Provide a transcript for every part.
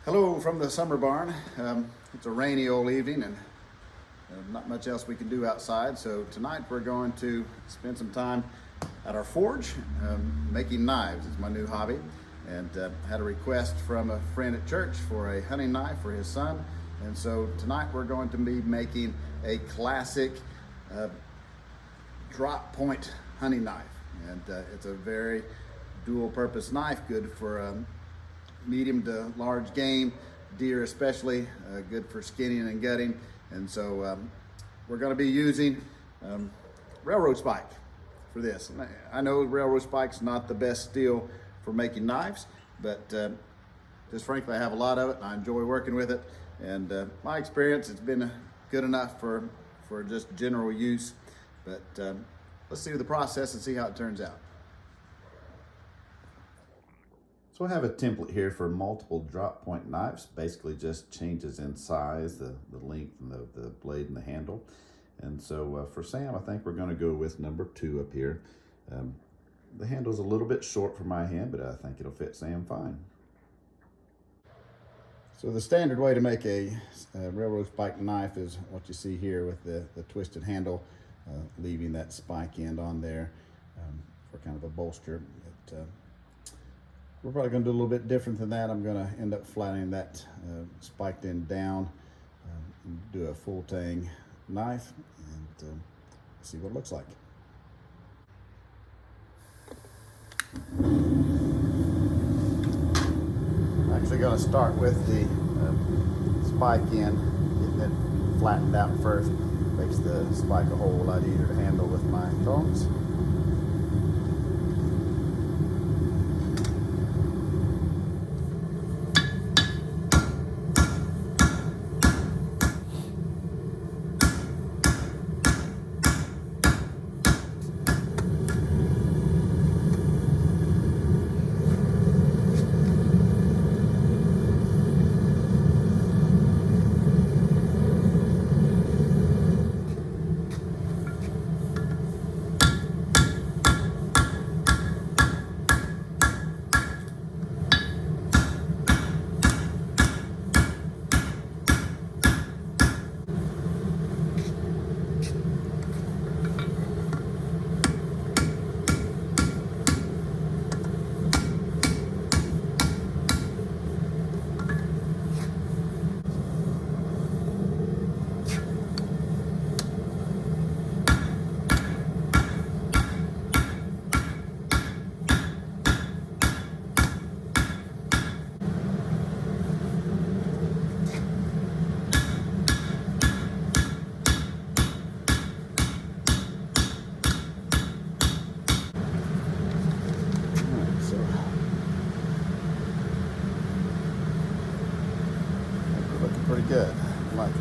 Hello from the summer barn. It's a rainy old evening and not much else we can do outside. So tonight we're going to spend some time at our forge making knives. It's my new hobby, and had a request from a friend at church for a hunting knife for his son. And so tonight we're going to be making a classic drop point hunting knife. And it's a very dual purpose knife, good for medium to large game, deer especially, good for skinning and gutting. And so we're going to be using railroad spike for this. And I know railroad spike's not the best steel for making knives, but just frankly I have a lot of it and I enjoy working with it. And my experience, it's been good enough for just general use. But let's see the process and see how it turns out. So I have a template here for multiple drop point knives. Basically just changes in size, the length and the blade and the handle. And so for Sam, I think we're going to go with number 2 up here. The handle's a little bit short for my hand, but I think it'll fit Sam fine. So the standard way to make a railroad spike knife is what you see here with the twisted handle, leaving that spike end on there for kind of a bolster. We're probably going to do a little bit different than that. I'm going to end up flattening that spiked end down, and do a full tang knife, and see what it looks like. I'm actually going to start with the spike end, getting it flattened out first. Makes the spike a whole lot easier to handle with my tongs. Pretty good. I like it.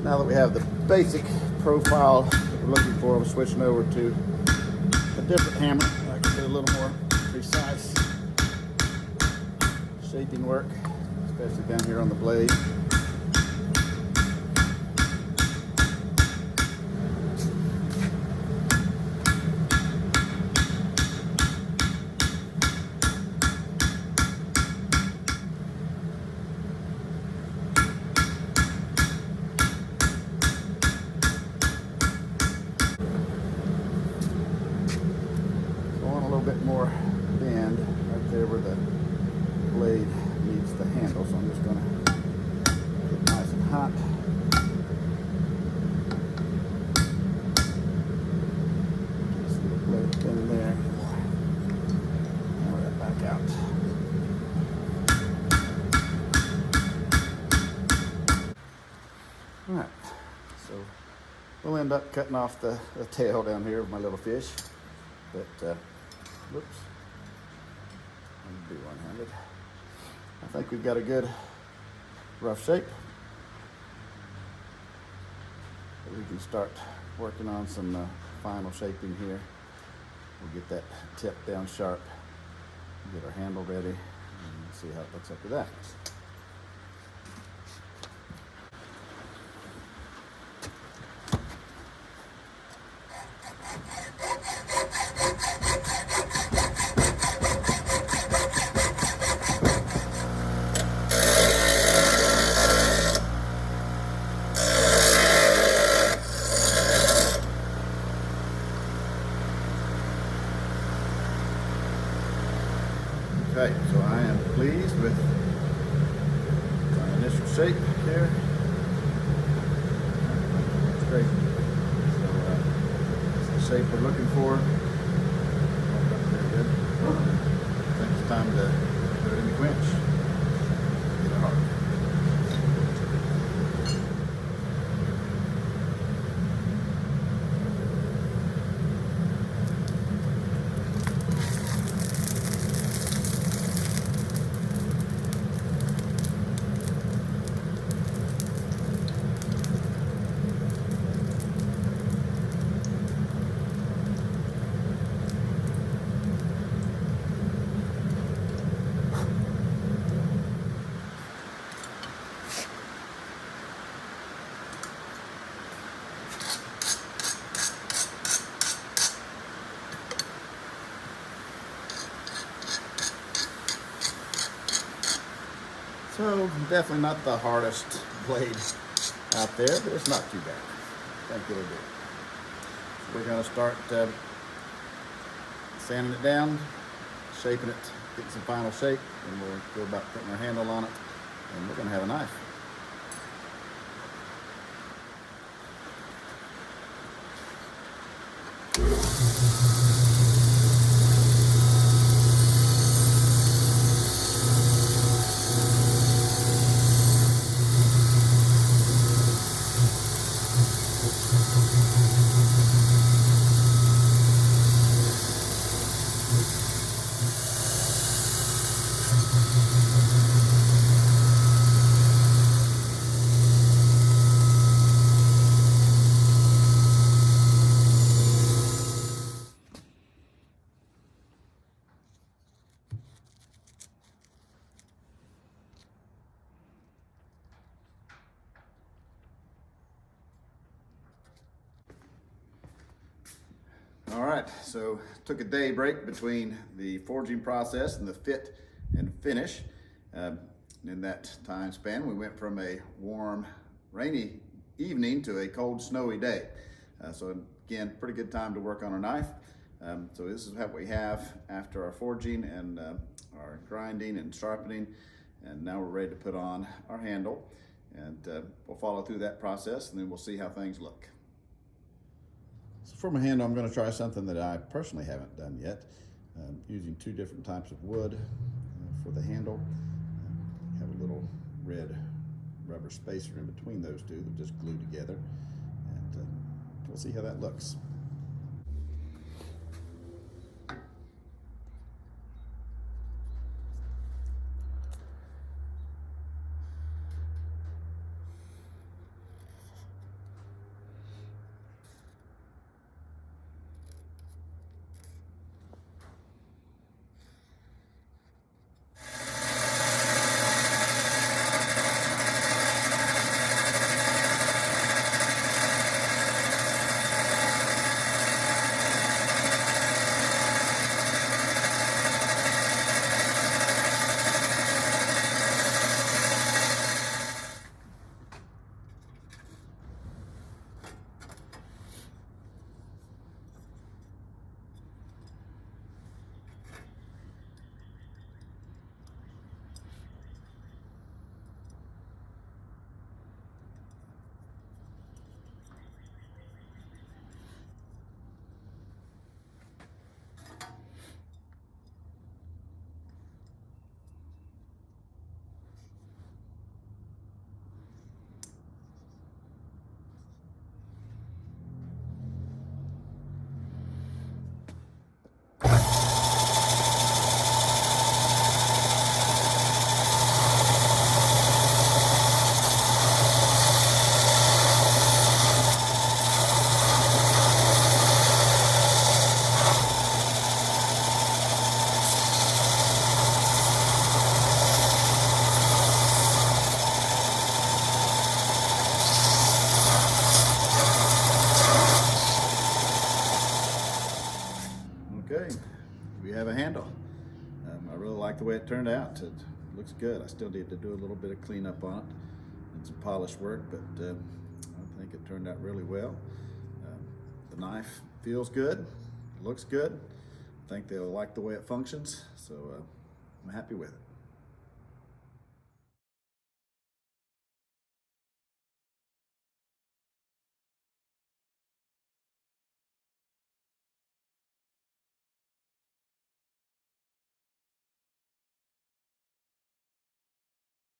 Now that we have the basic profile that we're looking for, we're switching over to a different hammer. I can do a little more precise shaping work, especially down here on the blade. Bit more bend right there where the blade meets the handle, so I'm just going to get it nice and hot. See the blade bend there. Pour that back out. All right, so we'll end up cutting off the tail down here of my little fish, but whoops, I'm gonna do one-handed. I think we've got a good rough shape. We can start working on some final shaping here. We'll get that tip down sharp, get our handle ready, and see how it looks after that. shape we're looking for. Very good. I think it's time to put it in the quench. Get it hard. So definitely not the hardest blade out there, but it's not too bad. I think it'll do. So we're going to start sanding it down, shaping it, getting some final shape, and we'll go about putting our handle on it, and we're going to have a knife. All right, so took a day break between the forging process and the fit and finish. In that time span, we went from a warm, rainy evening to a cold, snowy day. So again, pretty good time to work on our knife. So this is what we have after our forging and our grinding and sharpening. And now we're ready to put on our handle. And we'll follow through that process, and then we'll see how things look. So for my handle, I'm going to try something that I personally haven't done yet. Using two different types of wood for the handle. Have a little red rubber spacer in between those two that just glue together. And we'll see how that looks. Okay, we have a handle. I really like the way it turned out. It looks good. I still need to do a little bit of cleanup on it and some polish work, but I think it turned out really well. The knife feels good, looks good. I think they'll like the way it functions, so I'm happy with it.